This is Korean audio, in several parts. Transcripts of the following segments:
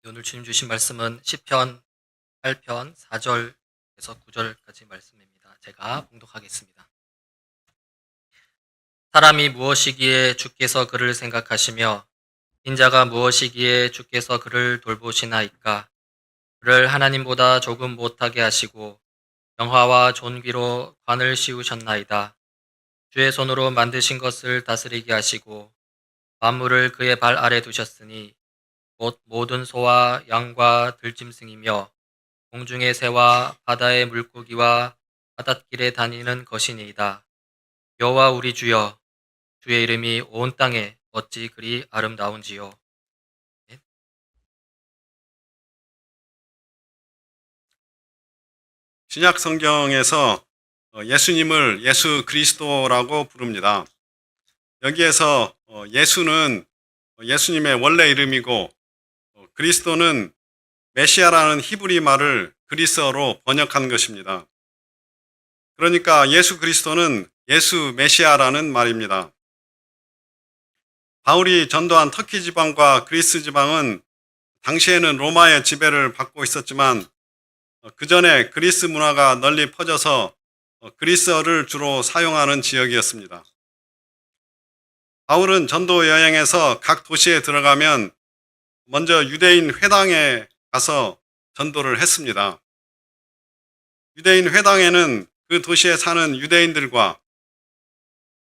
오늘 주님 주신 말씀은 시편 8편 4절에서 9절까지 말씀입니다. 제가 봉독하겠습니다. 사람이 무엇이기에 주께서 그를 생각하시며 인자가 무엇이기에 주께서 그를 돌보시나이까. 그를 하나님보다 조금 못하게 하시고 영화와 존귀로 관을 씌우셨나이다. 주의 손으로 만드신 것을 다스리게 하시고 만물을 그의 발 아래 두셨으니 곧 모든 소와 양과 들짐승이며 공중의 새와 바다의 물고기와 바닷길에 다니는 것이니이다. 여호와 우리 주여, 주의 이름이 온 땅에 어찌 그리 아름다운지요. 신약 성경에서 예수님을 예수 그리스도라고 부릅니다. 여기에서 예수는 예수님의 원래 이름이고 그리스도는 메시아라는 히브리 말을 그리스어로 번역한 것입니다. 그러니까 예수 그리스도는 예수 메시아라는 말입니다. 바울이 전도한 터키 지방과 그리스 지방은 당시에는 로마의 지배를 받고 있었지만 그 전에 그리스 문화가 널리 퍼져서 그리스어를 주로 사용하는 지역이었습니다. 바울은 전도 여행에서 각 도시에 들어가면 먼저 유대인 회당에 가서 전도를 했습니다. 유대인 회당에는 그 도시에 사는 유대인들과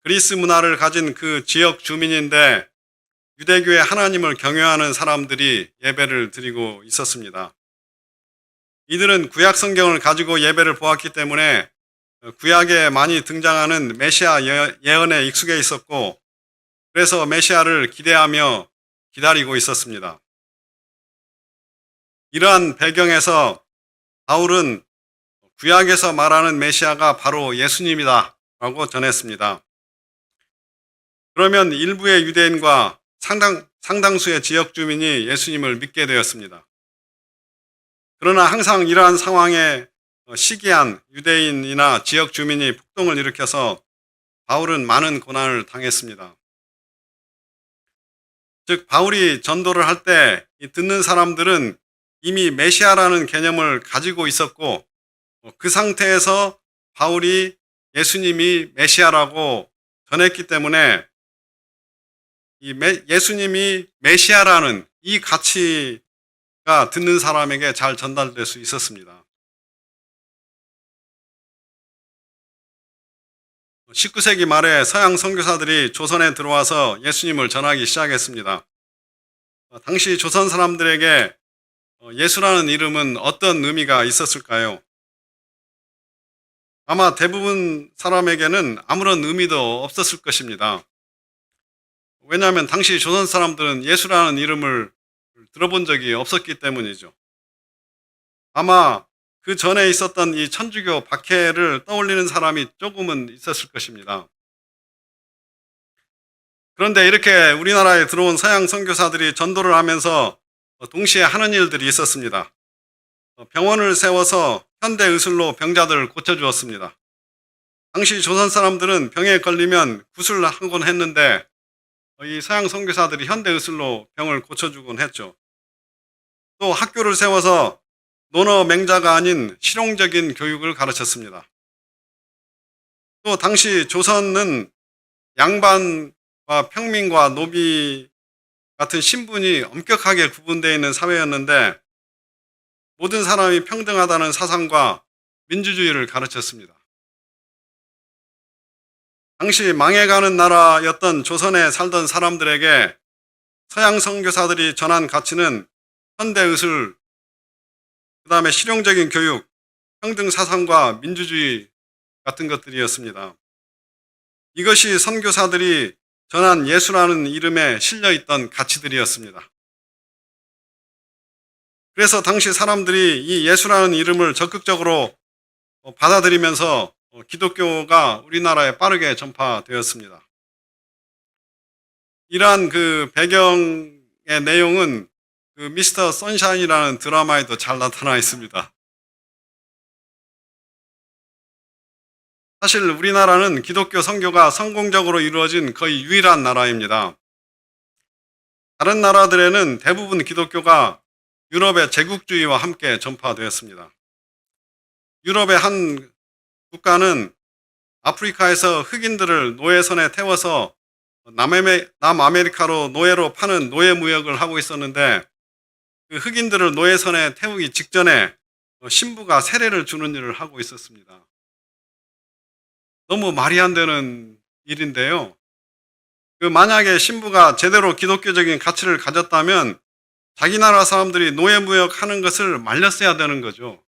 그리스 문화를 가진 그 지역 주민인데 유대교의 하나님을 경외하는 사람들이 예배를 드리고 있었습니다. 이들은 구약 성경을 가지고 예배를 보았기 때문에 구약에 많이 등장하는 메시아 예언에 익숙해 있었고 그래서 메시아를 기대하며 기다리고 있었습니다. 이러한 배경에서 바울은 구약에서 말하는 메시아가 바로 예수님이다 라고 전했습니다. 그러면 일부의 유대인과 상당수의 지역 주민이 예수님을 믿게 되었습니다. 그러나 항상 이러한 상황에 시기한 유대인이나 지역 주민이 폭동을 일으켜서 바울은 많은 고난을 당했습니다. 즉 바울이 전도를 할 때 듣는 사람들은 이미 메시아라는 개념을 가지고 있었고 그 상태에서 바울이 예수님이 메시아라고 전했기 때문에 예수님이 메시아라는 이 가치가 듣는 사람에게 잘 전달될 수 있었습니다. 19세기 말에 서양 선교사들이 조선에 들어와서 예수님을 전하기 시작했습니다. 당시 조선 사람들에게 예수라는 이름은 어떤 의미가 있었을까요? 아마 대부분 사람에게는 아무런 의미도 없었을 것입니다. 왜냐하면 당시 조선 사람들은 예수라는 이름을 들어본 적이 없었기 때문이죠. 아마 그 전에 있었던 이 천주교 박해를 떠올리는 사람이 조금은 있었을 것입니다. 그런데 이렇게 우리나라에 들어온 서양 선교사들이 전도를 하면서 동시에 하는 일들이 있었습니다. 병원을 세워서 현대 의술로 병자들을 고쳐주었습니다. 당시 조선 사람들은 병에 걸리면 구슬하곤 했는데 이 서양 선교사들이 현대 의술로 병을 고쳐주곤 했죠. 또 학교를 세워서 논어 맹자가 아닌 실용적인 교육을 가르쳤습니다. 또 당시 조선은 양반과 평민과 노비 같은 신분이 엄격하게 구분되어 있는 사회였는데 모든 사람이 평등하다는 사상과 민주주의를 가르쳤습니다. 당시 망해가는 나라였던 조선에 살던 사람들에게 서양 선교사들이 전한 가치는 현대의술, 그 다음에 실용적인 교육, 평등 사상과 민주주의 같은 것들이었습니다. 이것이 선교사들이 전한 예수라는 이름에 실려있던 가치들이었습니다. 그래서 당시 사람들이 이 예수라는 이름을 적극적으로 받아들이면서 기독교가 우리나라에 빠르게 전파되었습니다. 이러한 그 배경의 내용은 그 미스터 선샤인이라는 드라마에도 잘 나타나 있습니다. 사실 우리나라는 기독교 선교가 성공적으로 이루어진 거의 유일한 나라입니다. 다른 나라들에는 대부분 기독교가 유럽의 제국주의와 함께 전파되었습니다. 유럽의 한 국가는 아프리카에서 흑인들을 노예선에 태워서 남아메리카로 노예로 파는 노예 무역을 하고 있었는데, 그 흑인들을 노예선에 태우기 직전에 신부가 세례를 주는 일을 하고 있었습니다. 너무 말이 안 되는 일인데요. 만약에 신부가 제대로 기독교적인 가치를 가졌다면 자기 나라 사람들이 노예 무역하는 것을 말렸어야 되는 거죠.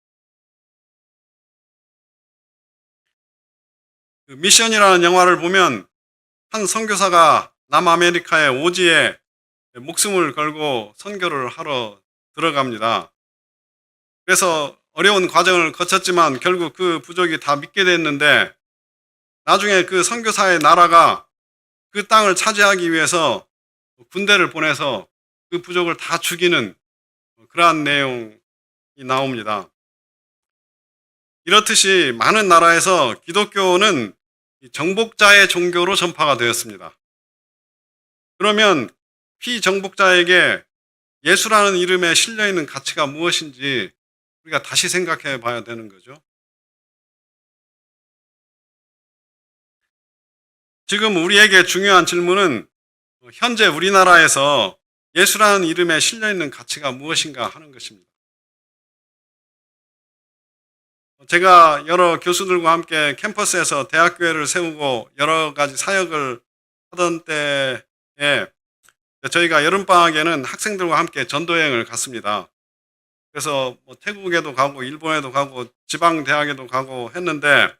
미션이라는 영화를 보면 한 선교사가 남아메리카의 오지에 목숨을 걸고 선교를 하러 들어갑니다. 그래서 어려운 과정을 거쳤지만 결국 그 부족이 다 믿게 됐는데, 나중에 그 선교사의 나라가 그 땅을 차지하기 위해서 군대를 보내서 그 부족을 다 죽이는 그러한 내용이 나옵니다. 이렇듯이 많은 나라에서 기독교는 정복자의 종교로 전파가 되었습니다. 그러면 피정복자에게 예수라는 이름에 실려있는 가치가 무엇인지 우리가 다시 생각해 봐야 되는 거죠. 지금 우리에게 중요한 질문은 현재 우리나라에서 예수라는 이름에 실려있는 가치가 무엇인가 하는 것입니다. 제가 여러 교수들과 함께 캠퍼스에서 대학교회를 세우고 여러 가지 사역을 하던 때에 저희가 여름방학에는 학생들과 함께 전도여행을 갔습니다. 그래서 태국에도 가고 일본에도 가고 지방대학에도 가고 했는데,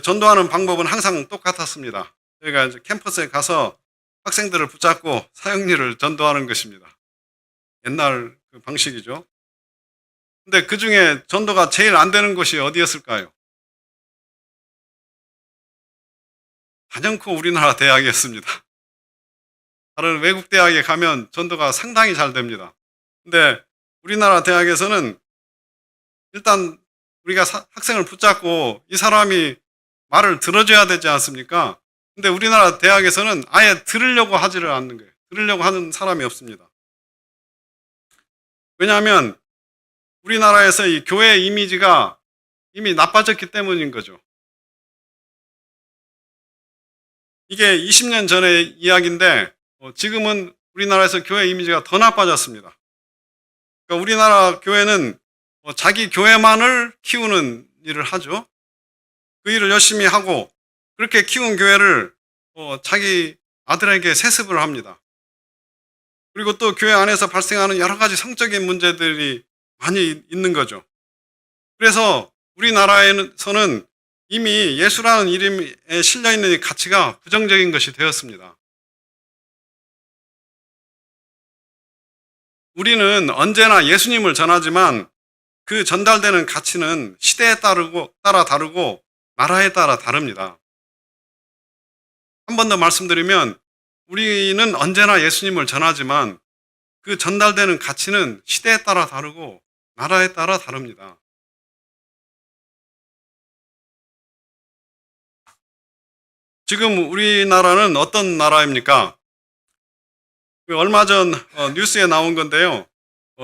전도하는 방법은 항상 똑같았습니다. 저희가 이제 캠퍼스에 가서 학생들을 붙잡고 사역일을 전도하는 것입니다. 옛날 그 방식이죠. 근데 그 중에 전도가 제일 안 되는 곳이 어디였을까요? 단연코 우리나라 대학이었습니다. 다른 외국 대학에 가면 전도가 상당히 잘 됩니다. 근데 우리나라 대학에서는 일단 우리가 학생을 붙잡고 이 사람이 말을 들어줘야 되지 않습니까? 근데 우리나라 대학에서는 아예 들으려고 하지를 않는 거예요. 들으려고 하는 사람이 없습니다. 왜냐하면 우리나라에서 이 교회 이미지가 이미 나빠졌기 때문인 거죠. 이게 20년 전의 이야기인데 지금은 우리나라에서 교회 이미지가 더 나빠졌습니다. 그러니까 우리나라 교회는 자기 교회만을 키우는 일을 하죠. 그 일을 열심히 하고 그렇게 키운 교회를 자기 아들에게 세습을 합니다. 그리고 또 교회 안에서 발생하는 여러 가지 성적인 문제들이 많이 있는 거죠. 그래서 우리나라에서는 이미 예수라는 이름에 실려있는 가치가 부정적인 것이 되었습니다. 우리는 언제나 예수님을 전하지만 그 전달되는 가치는 시대에 따라 다르고 나라에 따라 다릅니다. 한 번 더 말씀드리면 우리는 언제나 예수님을 전하지만 그 전달되는 가치는 시대에 따라 다르고 나라에 따라 다릅니다. 지금 우리나라는 어떤 나라입니까? 얼마 전 뉴스에 나온 건데요.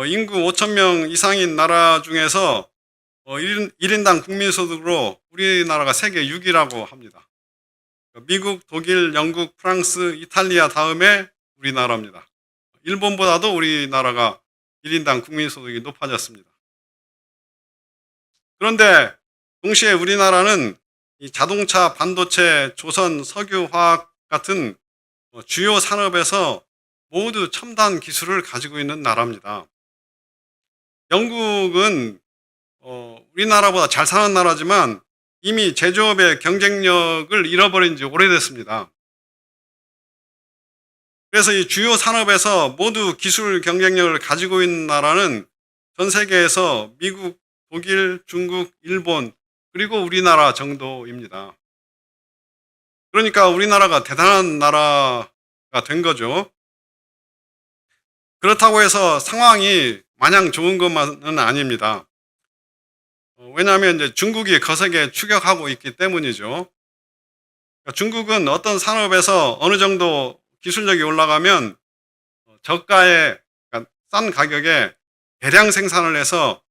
인구 5천 명 이상인 나라 중에서 1인당 국민소득으로 우리나라가 세계 6위라고 합니다. 미국, 독일, 영국, 프랑스, 이탈리아 다음에 우리나라입니다. 일본보다도 우리나라가 1인당 국민소득이 높아졌습니다. 그런데 동시에 우리나라는 이 자동차, 반도체, 조선, 석유, 화학 같은 주요 산업에서 모두 첨단 기술을 가지고 있는 나라입니다. 영국은 우리나라보다 잘 사는 나라지만 이미 제조업의 경쟁력을 잃어버린 지 오래됐습니다. 그래서 이 주요 산업에서 모두 기술 경쟁력을 가지고 있는 나라는 전 세계에서 미국, 독일, 중국, 일본, 그리고 우리나라 정도입니다. 그러니까 우리나라가 대단한 나라가 된 거죠. 그렇다고 해서 상황이 마냥 좋은 것만은 아닙니다. 왜냐하면 이제 중국이 거세게 추격하고 있기 때문이죠. 중국은 어떤 산업에서 어느 정도 기술력이 올라가면 저가에, 그러니까 싼 가격에 대량 생산을 해서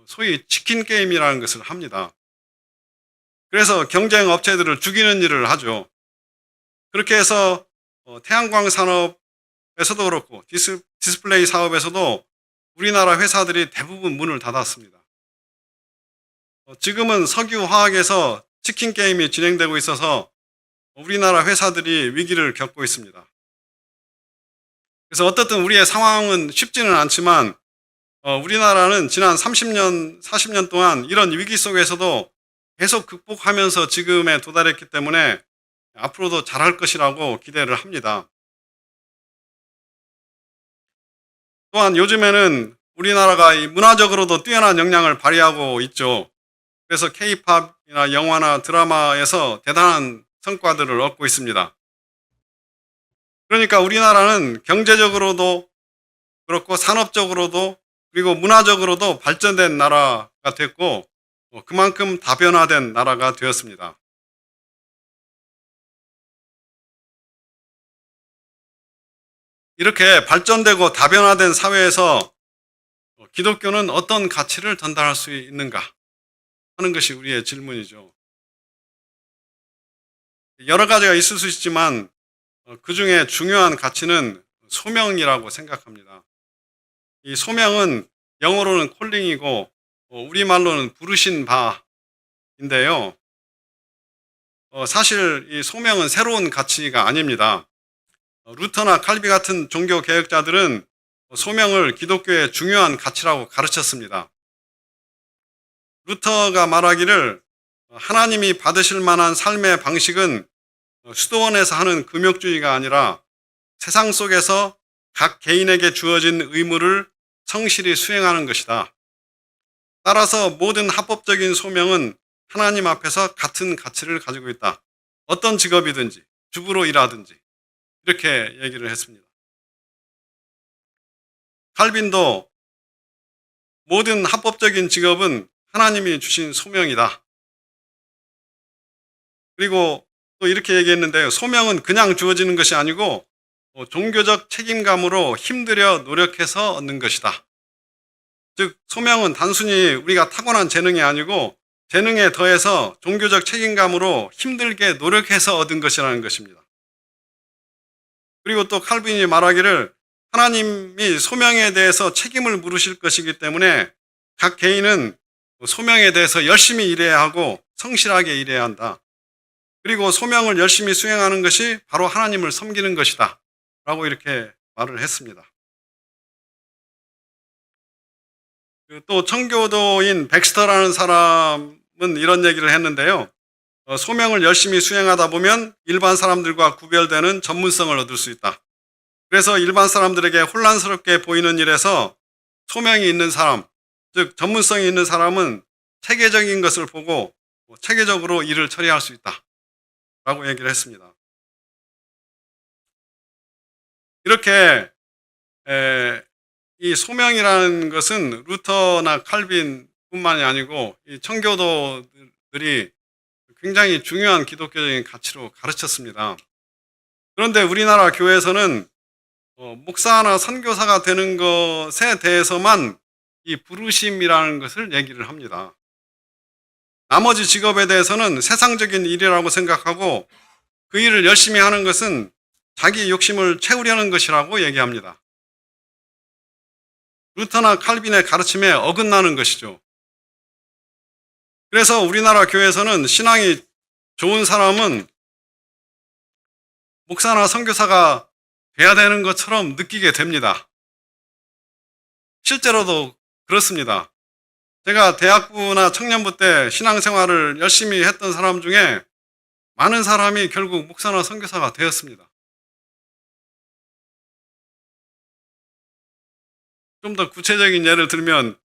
소위 치킨 게임이라는 것을 합니다. 그래서 경쟁 업체들을 죽이는 일을 하죠. 그렇게 해서 태양광 산업에서도 그렇고 디스플레이 사업에서도 우리나라 회사들이 대부분 문을 닫았습니다. 지금은 석유 화학에서 치킨 게임이 진행되고 있어서 우리나라 회사들이 위기를 겪고 있습니다. 그래서 어떻든 우리의 상황은 쉽지는 않지만 우리나라는 지난 30년, 40년 동안 이런 위기 속에서도 계속 극복하면서 지금에 도달했기 때문에 앞으로도 잘할 것이라고 기대를 합니다. 또한 요즘에는 우리나라가 이 문화적으로도 뛰어난 역량을 발휘하고 있죠. 그래서 K-팝이나 영화나 드라마에서 대단한 성과들을 얻고 있습니다. 그러니까 우리나라는 경제적으로도 그렇고 산업적으로도 그리고 문화적으로도 발전된 나라가 됐고 그만큼 다변화된 나라가 되었습니다. 이렇게 발전되고 다변화된 사회에서 기독교는 어떤 가치를 전달할 수 있는가 하는 것이 우리의 질문이죠. 여러 가지가 있을 수 있지만 그 중에 중요한 가치는 소명이라고 생각합니다. 이 소명은 영어로는 콜링이고 우리말로는 부르신 바인데요. 사실 이 소명은 새로운 가치가 아닙니다. 루터나 칼비 같은 종교 개혁자들은 소명을 기독교의 중요한 가치라고 가르쳤습니다. 루터가 말하기를 하나님이 받으실 만한 삶의 방식은 수도원에서 하는 금욕주의가 아니라 세상 속에서 각 개인에게 주어진 의무를 성실히 수행하는 것이다. 따라서 모든 합법적인 소명은 하나님 앞에서 같은 가치를 가지고 있다. 어떤 직업이든지 주부로 일하든지 이렇게 얘기를 했습니다. 칼빈도 모든 합법적인 직업은 하나님이 주신 소명이다. 그리고 또 이렇게 얘기했는데요. 소명은 그냥 주어지는 것이 아니고 종교적 책임감으로 힘들여 노력해서 얻는 것이다. 즉 소명은 단순히 우리가 타고난 재능이 아니고 재능에 더해서 종교적 책임감으로 힘들게 노력해서 얻은 것이라는 것입니다. 그리고 또 칼빈이 말하기를 하나님이 소명에 대해서 책임을 물으실 것이기 때문에 각 개인은 소명에 대해서 열심히 일해야 하고 성실하게 일해야 한다. 그리고 소명을 열심히 수행하는 것이 바로 하나님을 섬기는 것이다. 라고 이렇게 말을 했습니다. 또 청교도인 백스터라는 사람은 이런 얘기를 했는데요. 소명을 열심히 수행하다 보면 일반 사람들과 구별되는 전문성을 얻을 수 있다. 그래서 일반 사람들에게 혼란스럽게 보이는 일에서 소명이 있는 사람, 즉 전문성이 있는 사람은 체계적인 것을 보고 체계적으로 일을 처리할 수 있다. 라고 얘기를 했습니다. 이렇게 이 소명이라는 것은 루터나 칼빈뿐만이 아니고 이 청교도들이 굉장히 중요한 기독교적인 가치로 가르쳤습니다. 그런데 우리나라 교회에서는 목사나 선교사가 되는 것에 대해서만 이 부르심이라는 것을 얘기를 합니다. 나머지 직업에 대해서는 세상적인 일이라고 생각하고 그 일을 열심히 하는 것은 자기 욕심을 채우려는 것이라고 얘기합니다. 루터나 칼빈의 가르침에 어긋나는 것이죠. 그래서 우리나라 교회에서는 신앙이 좋은 사람은 목사나 선교사가 돼야 되는 것처럼 느끼게 됩니다. 실제로도 그렇습니다. 제가 대학부나 청년부 때 신앙생활을 열심히 했던 사람 중에 많은 사람이 결국 목사나 선교사가 되었습니다. 좀 더 구체적인 예를 들면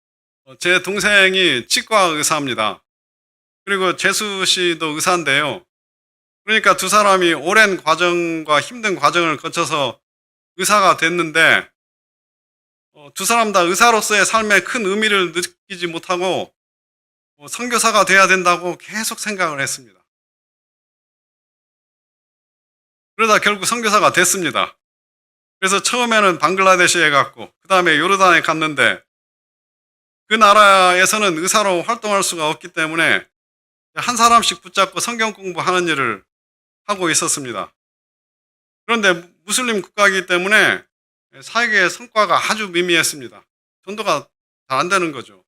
제 동생이 치과 의사입니다. 그리고 재수 씨도 의사인데요. 그러니까 두 사람이 오랜 과정과 힘든 과정을 거쳐서 의사가 됐는데 두 사람 다 의사로서의 삶에 큰 의미를 느끼지 못하고 선교사가 돼야 된다고 계속 생각을 했습니다. 그러다 결국 선교사가 됐습니다. 그래서 처음에는 방글라데시에 갔고 그 다음에 요르단에 갔는데 그 나라에서는 의사로 활동할 수가 없기 때문에 한 사람씩 붙잡고 성경 공부하는 일을 하고 있었습니다. 그런데 무슬림 국가이기 때문에 사역의 성과가 아주 미미했습니다. 전도가 잘 안 되는 거죠.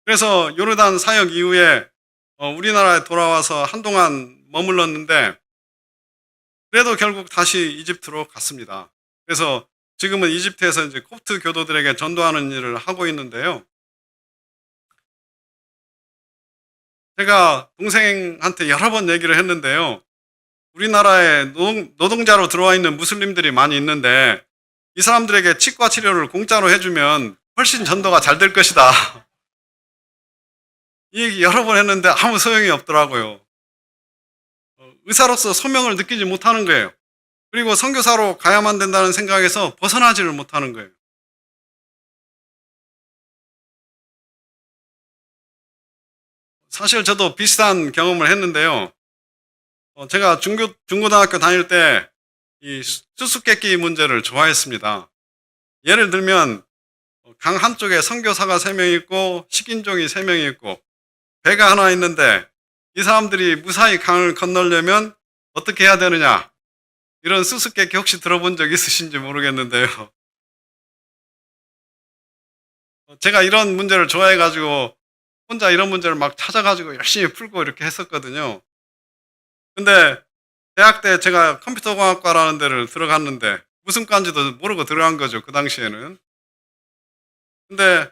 그래서 요르단 사역 이후에 우리나라에 돌아와서 한동안 머물렀는데 그래도 결국 다시 이집트로 갔습니다. 그래서 지금은 이집트에서 이제 콥트 교도들에게 전도하는 일을 하고 있는데요. 제가 동생한테 여러 번 얘기를 했는데요. 우리나라에 노동자로 들어와 있는 무슬림들이 많이 있는데 이 사람들에게 치과 치료를 공짜로 해주면 훨씬 전도가 잘 될 것이다. 이 얘기 여러 번 했는데 아무 소용이 없더라고요. 의사로서 소명을 느끼지 못하는 거예요. 그리고 선교사로 가야만 된다는 생각에서 벗어나지를 못하는 거예요. 사실 저도 비슷한 경험을 했는데요. 제가 중고등학교 다닐 때 이 수수께끼 문제를 좋아했습니다. 예를 들면 강 한쪽에 선교사가 3명 있고 식인종이 3명이 있고 배가 하나 있는데 이 사람들이 무사히 강을 건너려면 어떻게 해야 되느냐, 이런 수수께끼 혹시 들어본 적 있으신지 모르겠는데요. 제가 이런 문제를 좋아해가지고 혼자 이런 문제를 막 찾아가지고 열심히 풀고 이렇게 했었거든요. 근데 대학 때 제가 컴퓨터공학과라는 데를 들어갔는데 무슨 과인지도 모르고 들어간 거죠, 그 당시에는. 근데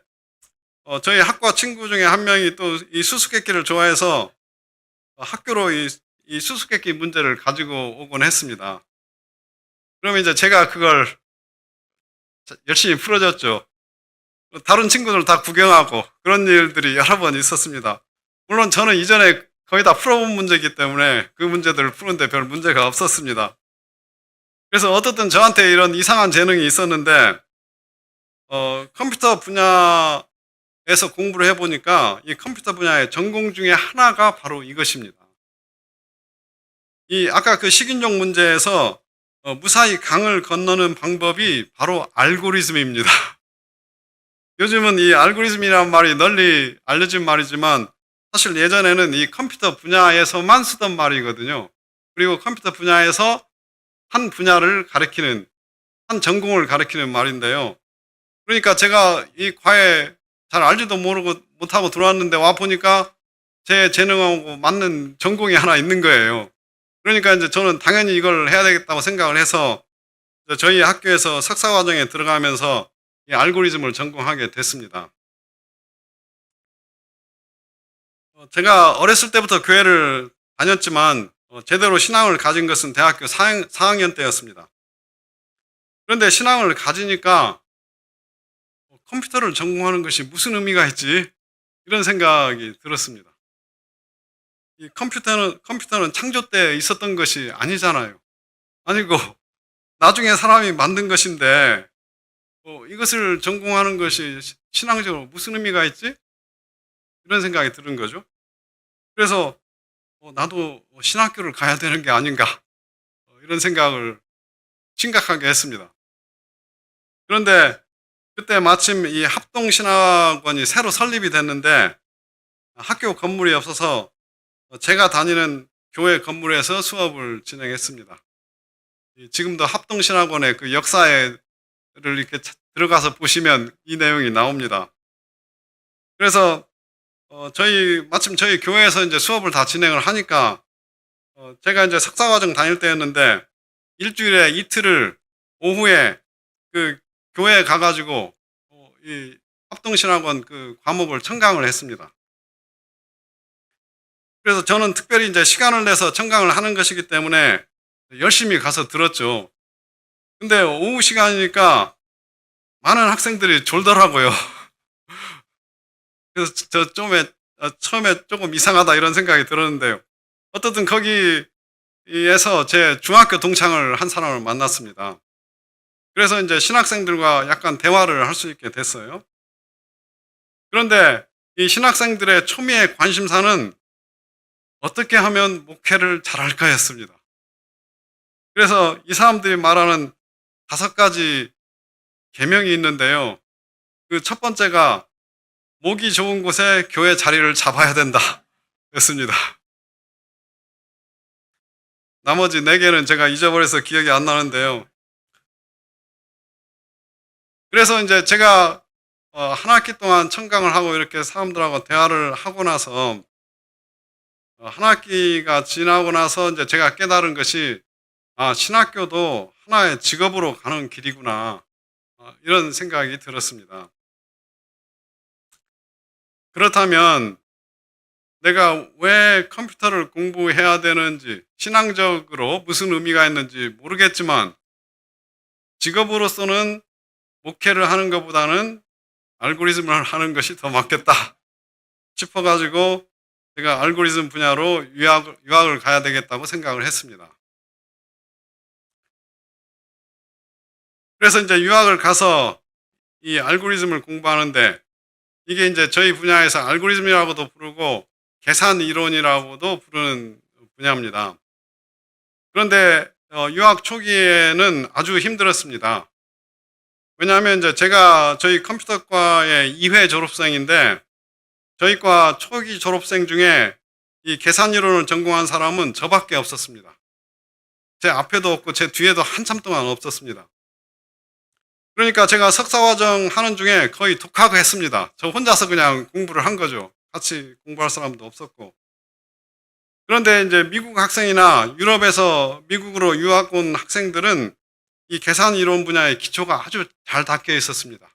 저희 학과 친구 중에 한 명이 또 이 수수께끼를 좋아해서 학교로 이 수수께끼 문제를 가지고 오곤 했습니다. 그러면 이제 제가 그걸 열심히 풀어줬죠. 다른 친구들 다 구경하고 그런 일들이 여러 번 있었습니다. 물론 저는 이전에 거의 다 풀어본 문제이기 때문에 그 문제들을 푸는데 별 문제가 없었습니다. 그래서 어떻든 저한테 이런 이상한 재능이 있었는데 컴퓨터 분야에서 공부를 해보니까 이 컴퓨터 분야의 전공 중에 하나가 바로 이것입니다. 이 아까 그 식인종 문제에서 무사히 강을 건너는 방법이 바로 알고리즘입니다. 요즘은 이 알고리즘이라는 말이 널리 알려진 말이지만 사실 예전에는 이 컴퓨터 분야에서만 쓰던 말이거든요. 그리고 컴퓨터 분야에서 한 분야를 가리키는, 한 전공을 가리키는 말인데요. 그러니까 제가 이 과에 잘 알지도 모르고 못하고 들어왔는데 와 보니까 제 재능하고 맞는 전공이 하나 있는 거예요. 그러니까 이제 저는 당연히 이걸 해야 되겠다고 생각을 해서 저희 학교에서 석사과정에 들어가면서 이 알고리즘을 전공하게 됐습니다. 제가 어렸을 때부터 교회를 다녔지만 제대로 신앙을 가진 것은 대학교 4학년 때였습니다. 그런데 신앙을 가지니까 컴퓨터를 전공하는 것이 무슨 의미가 있지? 이런 생각이 들었습니다. 이 컴퓨터는 창조 때 있었던 것이 아니잖아요. 아니고 나중에 사람이 만든 것인데 이것을 전공하는 것이 신앙적으로 무슨 의미가 있지? 이런 생각이 드는 거죠. 그래서 나도 신학교를 가야 되는 게 아닌가, 이런 생각을 심각하게 했습니다. 그런데 그때 마침 이 합동신학원이 새로 설립이 됐는데 학교 건물이 없어서 제가 다니는 교회 건물에서 수업을 진행했습니다. 지금도 합동신학원의 그 역사를 이렇게 들어가서 보시면 이 내용이 나옵니다. 그래서 마침 저희 교회에서 이제 수업을 다 진행을 하니까 제가 이제 석사과정 다닐 때였는데 일주일에 이틀을 오후에 그 교회에 가가지고 이 합동신학원 그 과목을 청강을 했습니다. 그래서 저는 특별히 이제 시간을 내서 청강을 하는 것이기 때문에 열심히 가서 들었죠. 근데 오후 시간이니까 많은 학생들이 졸더라고요. 그래서 처음에 조금 이상하다 이런 생각이 들었는데요. 어떻든 거기에서 제 중학교 동창을 한 사람을 만났습니다. 그래서 이제 신학생들과 약간 대화를 할 수 있게 됐어요. 그런데 이 신학생들의 초미의 관심사는 어떻게 하면 목회를 잘할까였습니다. 그래서 이 사람들이 말하는 5가지 계명이 있는데요. 그 첫 번째가 목이 좋은 곳에 교회 자리를 잡아야 된다. 였습니다. 나머지 4개는 제가 잊어버려서 기억이 안 나는데요. 그래서 이제 제가 한 학기 동안 청강을 하고 이렇게 사람들하고 대화를 하고 나서 한 학기가 지나고 나서 이제 제가 깨달은 것이 신학교도 하나의 직업으로 가는 길이구나. 이런 생각이 들었습니다. 그렇다면 내가 왜 컴퓨터를 공부해야 되는지, 신앙적으로 무슨 의미가 있는지 모르겠지만 직업으로서는 목회를 하는 것보다는 알고리즘을 하는 것이 더 맞겠다 싶어가지고 제가 알고리즘 분야로 유학을 가야 되겠다고 생각을 했습니다. 그래서 이제 유학을 가서 이 알고리즘을 공부하는데 이게 이제 저희 분야에서 알고리즘이라고도 부르고 계산 이론이라고도 부르는 분야입니다. 그런데 유학 초기에는 아주 힘들었습니다. 왜냐하면 이제 제가 저희 컴퓨터과의 2회 졸업생인데 저희 과 초기 졸업생 중에 이 계산 이론을 전공한 사람은 저밖에 없었습니다. 제 앞에도 없고 제 뒤에도 한참 동안 없었습니다. 그러니까 제가 석사과정 하는 중에 거의 독학을 했습니다. 저 혼자서 그냥 공부를 한 거죠. 같이 공부할 사람도 없었고. 그런데 이제 미국 학생이나 유럽에서 미국으로 유학 온 학생들은 이 계산 이론 분야의 기초가 아주 잘 닦여 있었습니다.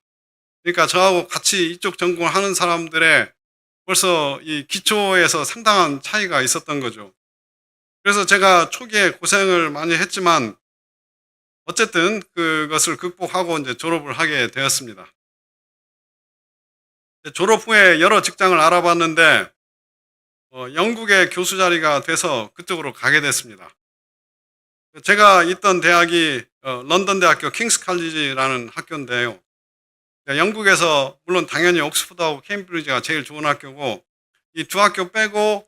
그러니까 저하고 같이 이쪽 전공을 하는 사람들의 벌써 이 기초에서 상당한 차이가 있었던 거죠. 그래서 제가 초기에 고생을 많이 했지만 어쨌든 그것을 극복하고 이제 졸업을 하게 되었습니다. 졸업 후에 여러 직장을 알아봤는데 영국의 교수 자리가 돼서 그쪽으로 가게 됐습니다. 제가 있던 대학이 런던 대학교 킹스 칼리지라는 학교인데요. 영국에서 물론 당연히 옥스퍼드하고 케임브리지가 제일 좋은 학교고 이 두 학교 빼고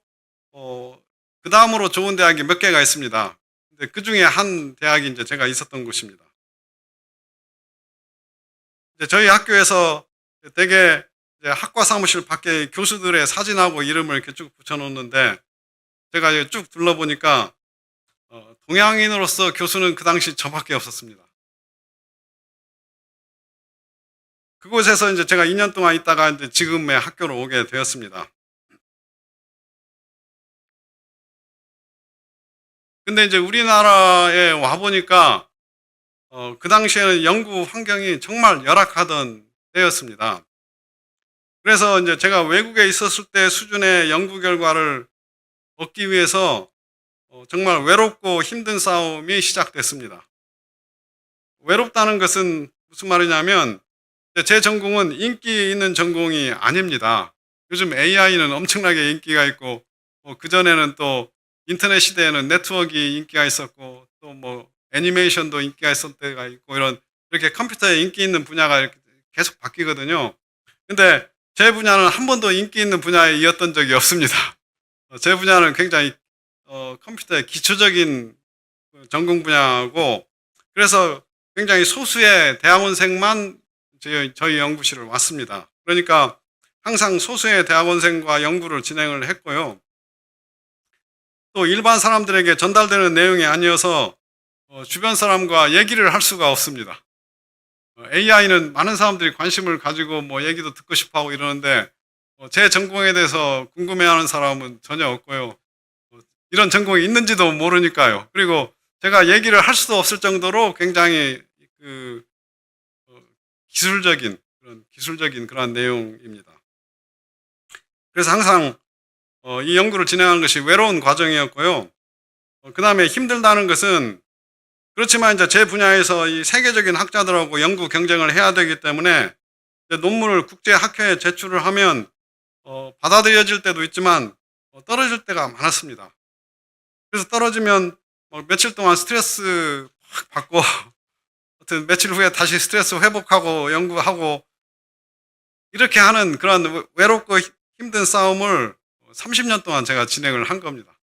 그 다음으로 좋은 대학이 몇 개가 있습니다. 근데 그 중에 한 대학이 이제 제가 있었던 곳입니다. 이제 저희 학교에서 되게 이제 학과 사무실 밖에 교수들의 사진하고 이름을 이렇게 쭉 붙여놓는데 제가 쭉 둘러보니까 동양인으로서 교수는 그 당시 저밖에 없었습니다. 그곳에서 이제 제가 2년 동안 있다가 이제 지금의 학교로 오게 되었습니다. 근데 이제 우리나라에 와보니까 그 당시에는 연구 환경이 정말 열악하던 때였습니다. 그래서 이제 제가 외국에 있었을 때 수준의 연구 결과를 얻기 위해서 정말 외롭고 힘든 싸움이 시작됐습니다. 외롭다는 것은 무슨 말이냐면 제 전공은 인기 있는 전공이 아닙니다. 요즘 AI는 엄청나게 인기가 있고 그전에는 또 인터넷 시대에는 네트워크 인기가 있었고 또 뭐 애니메이션도 인기가 있었을 때가 있고 이렇게 컴퓨터에 인기 있는 분야가 이렇게 계속 바뀌거든요. 근데 제 분야는 한 번도 인기 있는 분야에 이었던 적이 없습니다. 제 분야는 굉장히 컴퓨터의 기초적인 전공 분야고 그래서 굉장히 소수의 대학원생만 저희 연구실을 왔습니다. 그러니까 항상 소수의 대학원생과 연구를 진행을 했고요. 또 일반 사람들에게 전달되는 내용이 아니어서 주변 사람과 얘기를 할 수가 없습니다. AI는 많은 사람들이 관심을 가지고 뭐 얘기도 듣고 싶어 하고 이러는데 제 전공에 대해서 궁금해하는 사람은 전혀 없고요. 이런 전공이 있는지도 모르니까요. 그리고 제가 얘기를 할 수도 없을 정도로 굉장히 기술적인 그런 내용입니다. 그래서 항상 이 연구를 진행하는 것이 외로운 과정이었고요. 그 다음에 힘들다는 것은 그렇지만 이제 제 분야에서 이 세계적인 학자들하고 연구 경쟁을 해야 되기 때문에 논문을 국제 학회에 제출을 하면 받아들여질 때도 있지만 떨어질 때가 많았습니다. 그래서 떨어지면 며칠 동안 스트레스 확 받고 하여튼 며칠 후에 다시 스트레스 회복하고 연구하고 이렇게 하는 그런 외롭고 힘든 싸움을 30년 동안 제가 진행을 한 겁니다.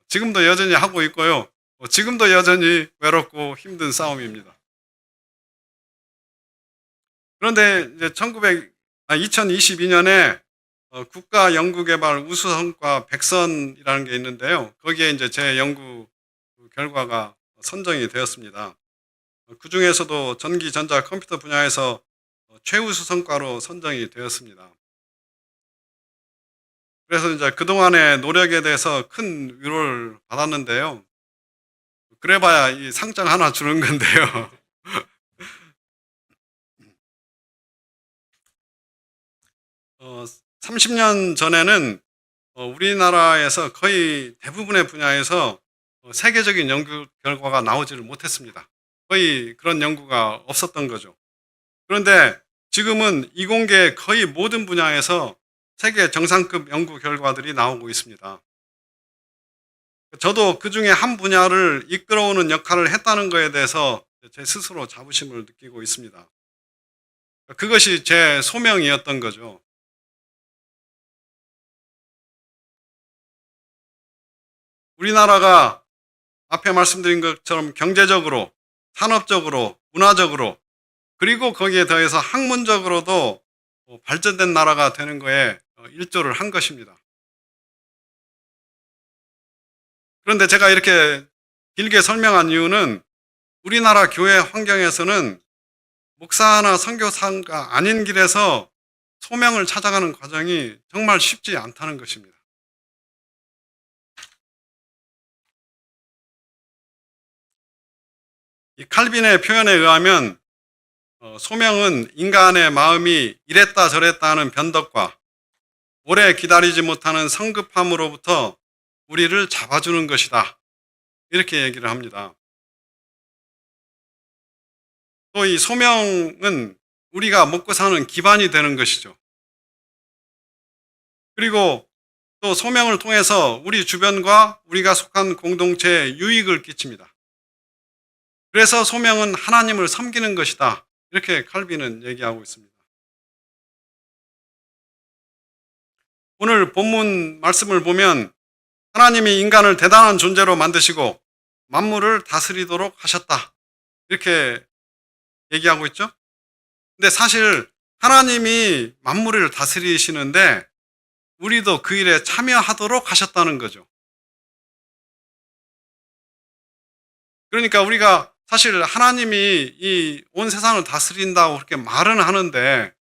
지금도 여전히 하고 있고요. 지금도 여전히 외롭고 힘든 싸움입니다. 그런데 이제 2022년에 국가연구개발 우수성과 100선이라는 게 있는데요. 거기에 이제 제 연구 결과가 선정이 되었습니다. 그 중에서도 전기, 전자, 컴퓨터 분야에서 최우수 성과로 선정이 되었습니다. 그래서 이제 그동안의 노력에 대해서 큰 위로를 받았는데요. 그래봐야 이 상장 하나 주는 건데요. 30년 전에는 우리나라에서 거의 대부분의 분야에서 세계적인 연구 결과가 나오지를 못했습니다. 거의 그런 연구가 없었던 거죠. 그런데 지금은 이공계 거의 모든 분야에서 세계 정상급 연구 결과들이 나오고 있습니다. 저도 그 중에 한 분야를 이끌어오는 역할을 했다는 것에 대해서 제 스스로 자부심을 느끼고 있습니다. 그것이 제 소명이었던 거죠. 우리나라가 앞에 말씀드린 것처럼 경제적으로, 산업적으로, 문화적으로, 그리고 거기에 더해서 학문적으로도 발전된 나라가 되는 거에 일조를 한 것입니다. 그런데 제가 이렇게 길게 설명한 이유는 우리나라 교회 환경에서는 목사나 선교사가 아닌 길에서 소명을 찾아가는 과정이 정말 쉽지 않다는 것입니다. 이 칼빈의 표현에 의하면 소명은 인간의 마음이 이랬다 저랬다 하는 변덕과 오래 기다리지 못하는 성급함으로부터 우리를 잡아주는 것이다. 이렇게 얘기를 합니다. 또 이 소명은 우리가 먹고 사는 기반이 되는 것이죠. 그리고 또 소명을 통해서 우리 주변과 우리가 속한 공동체에 유익을 끼칩니다. 그래서 소명은 하나님을 섬기는 것이다. 이렇게 칼빈은 얘기하고 있습니다. 오늘 본문 말씀을 보면 하나님이 인간을 대단한 존재로 만드시고 만물을 다스리도록 하셨다. 이렇게 얘기하고 있죠. 근데 사실 하나님이 만물을 다스리시는데 우리도 그 일에 참여하도록 하셨다는 거죠. 그러니까 우리가 사실 하나님이 이 온 세상을 다스린다고 그렇게 말은 하는데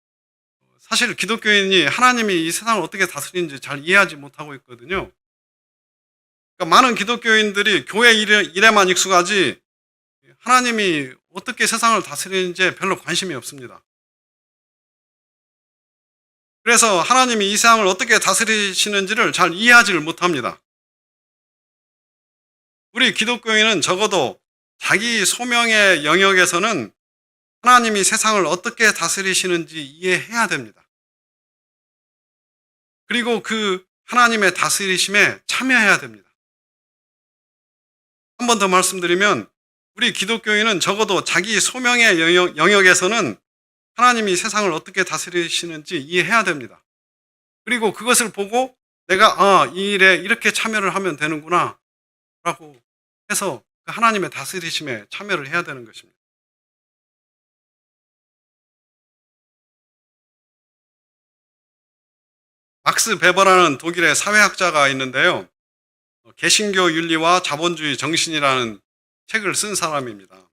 사실 기독교인이 하나님이 이 세상을 어떻게 다스리는지 잘 이해하지 못하고 있거든요. 그러니까 많은 기독교인들이 교회 일에만 익숙하지 하나님이 어떻게 세상을 다스리는지에 별로 관심이 없습니다. 그래서 하나님이 이 세상을 어떻게 다스리시는지를 잘 이해하지를 못합니다. 우리 기독교인은 적어도 자기 소명의 영역에서는 하나님이 세상을 어떻게 다스리시는지 이해해야 됩니다. 그리고 그 하나님의 다스리심에 참여해야 됩니다. 한 번 더 말씀드리면 우리 기독교인은 적어도 자기 소명의 영역에서는 하나님이 세상을 어떻게 다스리시는지 이해해야 됩니다. 그리고 그것을 보고 내가 이 일에 이렇게 참여를 하면 되는구나 라고 해서 그 하나님의 다스리심에 참여를 해야 되는 것입니다. 막스 베버라는 독일의 사회학자가 있는데요. 개신교 윤리와 자본주의 정신이라는 책을 쓴 사람입니다.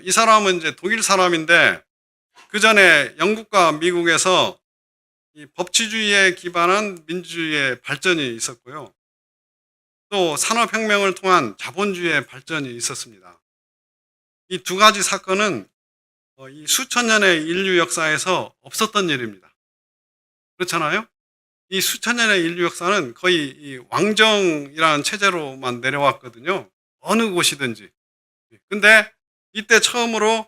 이 사람은 이제 독일 사람인데 그 전에 영국과 미국에서 이 법치주의에 기반한 민주주의의 발전이 있었고요. 또 산업혁명을 통한 자본주의의 발전이 있었습니다. 이 두 가지 사건은 이 수천 년의 인류 역사에서 없었던 일입니다. 그렇잖아요? 이 수천 년의 인류 역사는 거의 이 왕정이라는 체제로만 내려왔거든요. 어느 곳이든지. 근데 이때 처음으로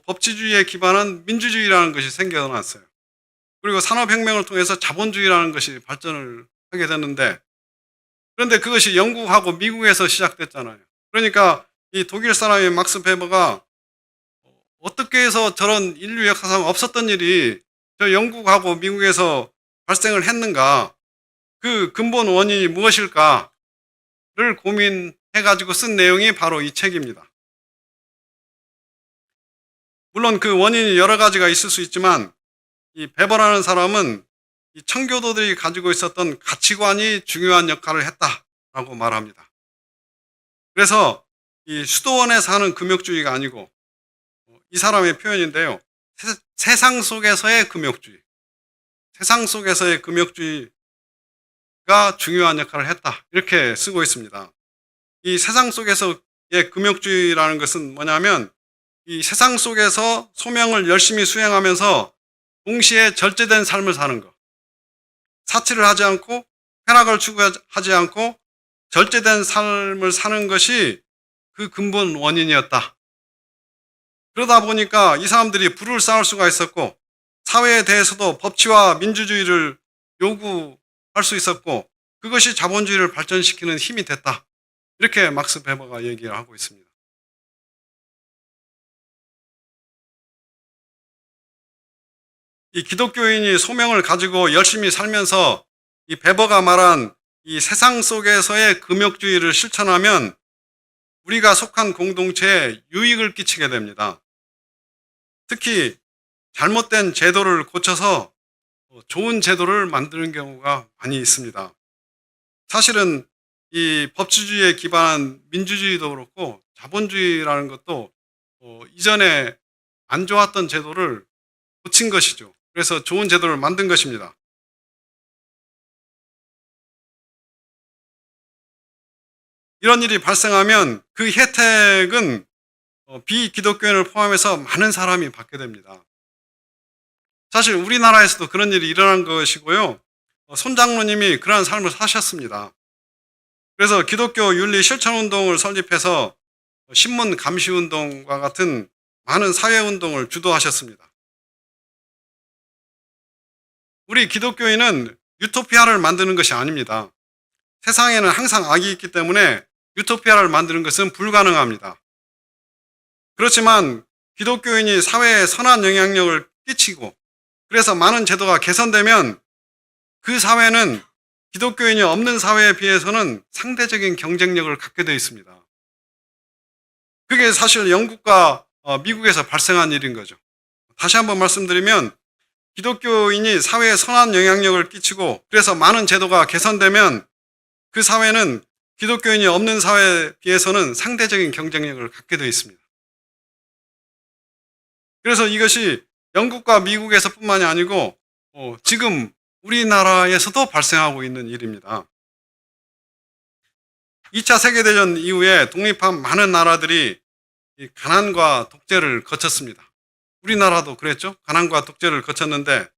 법치주의에 기반한 민주주의라는 것이 생겨났어요. 그리고 산업혁명을 통해서 자본주의라는 것이 발전을 하게 됐는데, 그런데 그것이 영국하고 미국에서 시작됐잖아요. 그러니까 이 독일 사람인 막스 베버가 어떻게 해서 저런 인류 역사상 없었던 일이 저 영국하고 미국에서 발생을 했는가, 그 근본 원인이 무엇일까를 고민해가지고 쓴 내용이 바로 이 책입니다. 물론 그 원인이 여러 가지가 있을 수 있지만 이 베버라는 사람은 이 청교도들이 가지고 있었던 가치관이 중요한 역할을 했다라고 말합니다. 그래서 이 수도원에 사는 금욕주의가 아니고 이 사람의 표현인데요. 세상 속에서의 금욕주의. 세상 속에서의 금욕주의가 중요한 역할을 했다. 이렇게 쓰고 있습니다. 이 세상 속에서의 금욕주의라는 것은 뭐냐면 이 세상 속에서 소명을 열심히 수행하면서 동시에 절제된 삶을 사는 것. 사치를 하지 않고 쾌락을 추구하지 않고 절제된 삶을 사는 것이 그 근본 원인이었다. 그러다 보니까 이 사람들이 부를 쌓을 수가 있었고 사회에 대해서도 법치와 민주주의를 요구할 수 있었고 그것이 자본주의를 발전시키는 힘이 됐다. 이렇게 막스 베버가 얘기를 하고 있습니다. 이 기독교인이 소명을 가지고 열심히 살면서 이 베버가 말한 이 세상 속에서의 금욕주의를 실천하면 우리가 속한 공동체에 유익을 끼치게 됩니다. 특히 잘못된 제도를 고쳐서 좋은 제도를 만드는 경우가 많이 있습니다. 사실은 이 법치주의에 기반한 민주주의도 그렇고 자본주의라는 것도 이전에 안 좋았던 제도를 고친 것이죠. 그래서 좋은 제도를 만든 것입니다. 이런 일이 발생하면 그 혜택은 비기독교인을 포함해서 많은 사람이 받게 됩니다. 사실 우리나라에서도 그런 일이 일어난 것이고요. 손 장로님이 그러한 삶을 사셨습니다. 그래서 기독교 윤리 실천 운동을 설립해서 신문 감시 운동과 같은 많은 사회 운동을 주도하셨습니다. 우리 기독교인은 유토피아를 만드는 것이 아닙니다. 세상에는 항상 악이 있기 때문에 유토피아를 만드는 것은 불가능합니다. 그렇지만 기독교인이 사회에 선한 영향력을 끼치고 그래서 많은 제도가 개선되면 그 사회는 기독교인이 없는 사회에 비해서는 상대적인 경쟁력을 갖게 되어 있습니다. 그게 사실 영국과 미국에서 발생한 일인 거죠. 다시 한번 말씀드리면 기독교인이 사회에 선한 영향력을 끼치고 그래서 많은 제도가 개선되면 그 사회는 기독교인이 없는 사회에 비해서는 상대적인 경쟁력을 갖게 되어 있습니다. 그래서 이것이 영국과 미국에서뿐만이 아니고 지금 우리나라에서도 발생하고 있는 일입니다. 2차 세계대전 이후에 독립한 많은 나라들이 가난과 독재를 거쳤습니다. 우리나라도 그랬죠. 가난과 독재를 거쳤는데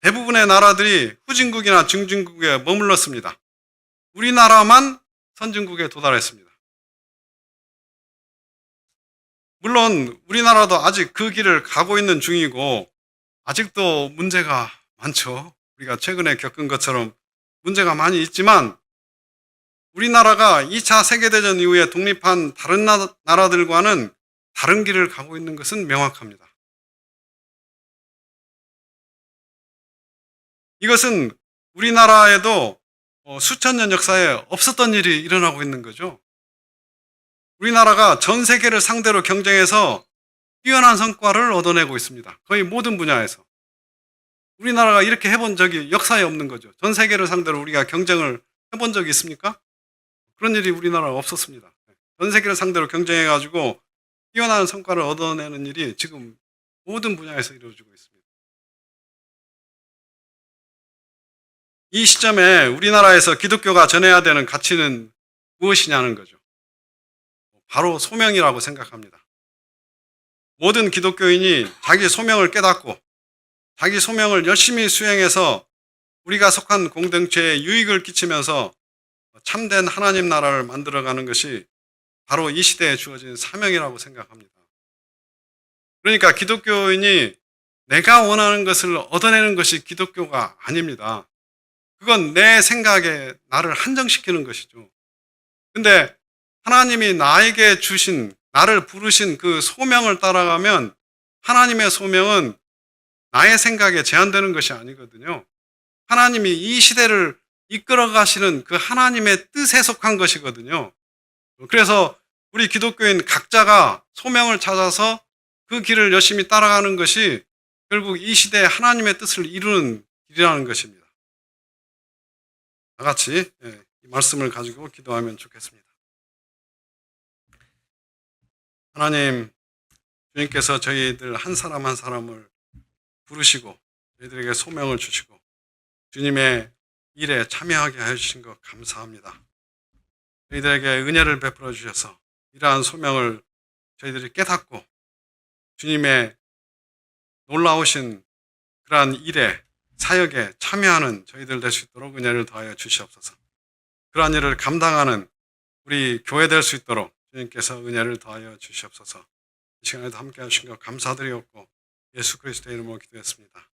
대부분의 나라들이 후진국이나 중진국에 머물렀습니다. 우리나라만 선진국에 도달했습니다. 물론 우리나라도 아직 그 길을 가고 있는 중이고 아직도 문제가 많죠. 우리가 최근에 겪은 것처럼 문제가 많이 있지만 우리나라가 2차 세계대전 이후에 독립한 다른 나라들과는 다른 길을 가고 있는 것은 명확합니다. 이것은 우리나라에도 수천 년 역사에 없었던 일이 일어나고 있는 거죠. 우리나라가 전 세계를 상대로 경쟁해서 뛰어난 성과를 얻어내고 있습니다. 거의 모든 분야에서. 우리나라가 이렇게 해본 적이 역사에 없는 거죠. 전 세계를 상대로 우리가 경쟁을 해본 적이 있습니까? 그런 일이 우리나라에 없었습니다. 전 세계를 상대로 경쟁해가지고 뛰어난 성과를 얻어내는 일이 지금 모든 분야에서 이루어지고 있습니다. 이 시점에 우리나라에서 기독교가 전해야 되는 가치는 무엇이냐는 거죠. 바로 소명이라고 생각합니다. 모든 기독교인이 자기 소명을 깨닫고 자기 소명을 열심히 수행해서 우리가 속한 공동체에 유익을 끼치면서 참된 하나님 나라를 만들어가는 것이 바로 이 시대에 주어진 사명이라고 생각합니다. 그러니까 기독교인이 내가 원하는 것을 얻어내는 것이 기독교가 아닙니다. 그건 내 생각에 나를 한정시키는 것이죠. 근데 하나님이 나에게 주신, 나를 부르신 그 소명을 따라가면 하나님의 소명은 나의 생각에 제한되는 것이 아니거든요. 하나님이 이 시대를 이끌어 가시는 그 하나님의 뜻에 속한 것이거든요. 그래서 우리 기독교인 각자가 소명을 찾아서 그 길을 열심히 따라가는 것이 결국 이 시대에 하나님의 뜻을 이루는 길이라는 것입니다. 다 같이 이 말씀을 가지고 기도하면 좋겠습니다. 하나님, 주님께서 저희들 한 사람 한 사람을 부르시고 저희들에게 소명을 주시고 주님의 일에 참여하게 해주신 것 감사합니다. 저희들에게 은혜를 베풀어 주셔서 이러한 소명을 저희들이 깨닫고 주님의 놀라우신 그러한 일에 사역에 참여하는 저희들 될 수 있도록 은혜를 더하여 주시옵소서. 그러한 일을 감당하는 우리 교회 될 수 있도록 주님께서 은혜를 더하여 주시옵소서. 이 시간에도 함께 하신 것 감사드리옵고 예수 그리스도의 이름으로 기도했습니다.